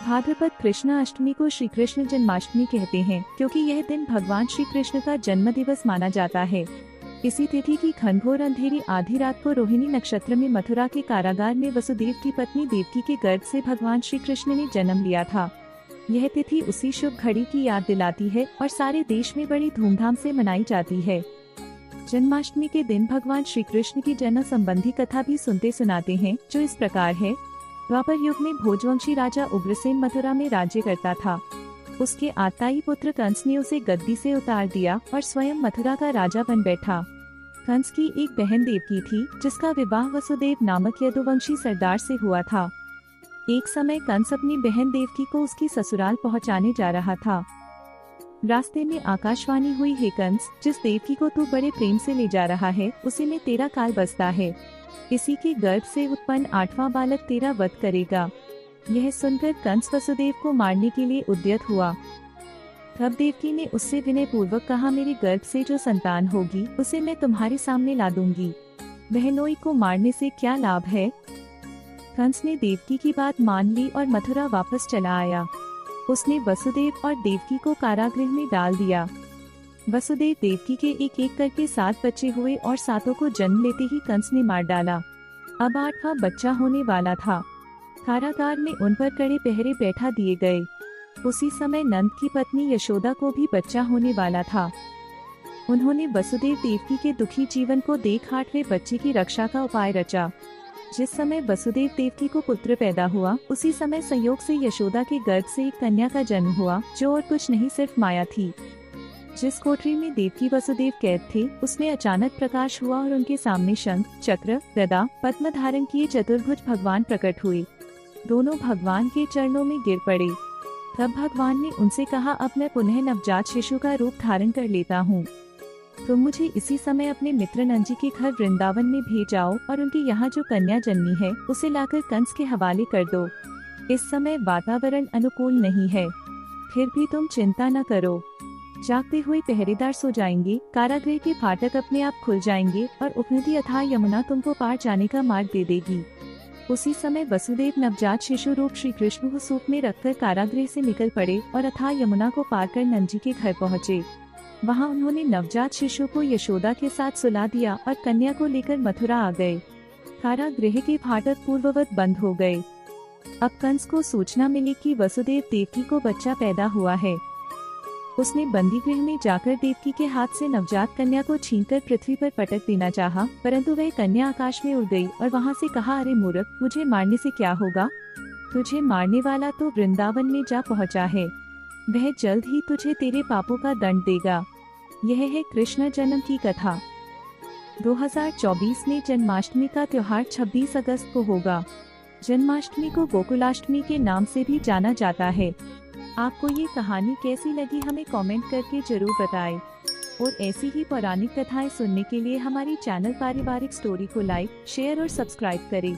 भाद्रपद कृष्ण अष्टमी को श्री कृष्ण जन्माष्टमी कहते हैं, क्योंकि यह दिन भगवान श्री कृष्ण का जन्म दिवस माना जाता है। इसी तिथि की घनघोर अंधेरी आधी रात को रोहिणी नक्षत्र में मथुरा के कारागार में वसुदेव की पत्नी देवकी के गर्भ से भगवान श्री कृष्ण ने जन्म लिया था। यह तिथि उसी शुभ घड़ी की याद दिलाती है और सारे देश में बड़ी धूमधाम से मनाई जाती है। जन्माष्टमी के दिन भगवान श्री कृष्ण की जन्म संबंधी कथा भी सुनते सुनाते हैं, जो इस प्रकार है। द्वापर युग में भोजवंशी राजा उग्रसेन मथुरा में राज्य करता था। उसके आताई पुत्र कंस ने उसे गद्दी से उतार दिया और स्वयं मथुरा का राजा बन बैठा। कंस की एक बहन देवकी थी, जिसका विवाह वसुदेव नामक यदुवंशी सरदार से हुआ था। एक समय कंस अपनी बहन देवकी को उसकी ससुराल पहुंचाने जा रहा था। रास्ते में आकाशवाणी हुई, हे कंस, जिस देवकी को तू बड़े प्रेम से ले जा रहा है, उसी में तेरा काल बसता है। इसी के गर्भ से उत्पन्न 8वां बालक तेरा वध करेगा। यह सुनकर कंस वसुदेव को मारने के लिए उद्यत हुआ। तब देवकी ने उससे विनय पूर्वक कहा, मेरे गर्भ से जो संतान होगी उसे मैं तुम्हारे सामने ला दूंगी। बहनोई को मारने से क्या लाभ है। कंस ने देवकी की बात मान ली और मथुरा वापस चला आया। उसने वसुदेव और देवकी को कारागृह में डाल दिया। वसुदेव देवकी के एक एक करके 7 बच्चे हुए और 7 को जन्म लेते ही कंस ने मार डाला। अब 8वां बच्चा होने वाला था। कारागार में उन पर कड़े पहरे बैठा दिए गए। उसी समय नंद की पत्नी यशोदा को भी बच्चा होने वाला था। उन्होंने वसुदेव देवकी के दुखी जीवन को देख 8वें बच्चे की रक्षा का उपाय रचा। जिस समय वसुदेव देवकी को पुत्र पैदा हुआ, उसी समय संयोग से यशोदा के गर्भ से एक कन्या का जन्म हुआ, जो और कुछ नहीं सिर्फ माया थी। जिस कोठरी में देवकी वसुदेव कैद थे, उसमें अचानक प्रकाश हुआ और उनके सामने शंख, चक्र, गदा, पद्म धारण किए चतुर्भुज भगवान प्रकट हुए। दोनों भगवान के चरणों में गिर पड़े। तब भगवान ने उनसे कहा, अब मैं पुनः नवजात शिशु का रूप धारण कर लेता हूँ। तुम मुझे इसी समय अपने मित्र नंजी के घर वृंदावन में भेजाओ और उनके यहाँ जो कन्या जन्मी है उसे लाकर कंस के हवाले कर दो। इस समय वातावरण अनुकूल नहीं है, फिर भी तुम चिंता न करो। जागते हुए पहरेदार सो जाएंगे, कारागृह के फाटक अपने आप खुल जाएंगे और उपनदी अथाह यमुना तुमको पार जाने का मार्ग दे देगी। उसी समय वसुदेव नवजात शिशु रूप श्री कृष्ण को सूप में रखकर कारागृह से निकल पड़े और अथाह यमुना को पार कर नंजी के घर पहुँचे। वहाँ उन्होंने नवजात शिशु को यशोदा के साथ सुला दिया और कन्या को लेकर मथुरा आ गए। कारागृह के फाटक पूर्ववत बंद हो गए। अब कंस को सूचना मिली कि वसुदेव देवकी को बच्चा पैदा हुआ है। उसने बंदी गृह में जाकर देवकी के हाथ से नवजात कन्या को छीनकर पृथ्वी पर पटक देना चाहा, परंतु वह कन्या आकाश में उड़ गई और वहाँ से कहा, अरे मूर्ख, मुझे मारने से क्या होगा। तुझे मारने वाला तो वृंदावन में जा पहुँचा है। वह जल्द ही तुझे तेरे पापों का दंड देगा। यह है कृष्ण जन्म की कथा। 2024 में जन्माष्टमी का त्योहार 26 अगस्त को होगा। जन्माष्टमी को गोकुलाष्टमी के नाम से भी जाना जाता है। आपको ये कहानी कैसी लगी हमें कमेंट करके जरूर बताएं। और ऐसी ही पौराणिक कथाएं सुनने के लिए हमारी चैनल पारिवारिक स्टोरी को लाइक, शेयर और सब्सक्राइब करें।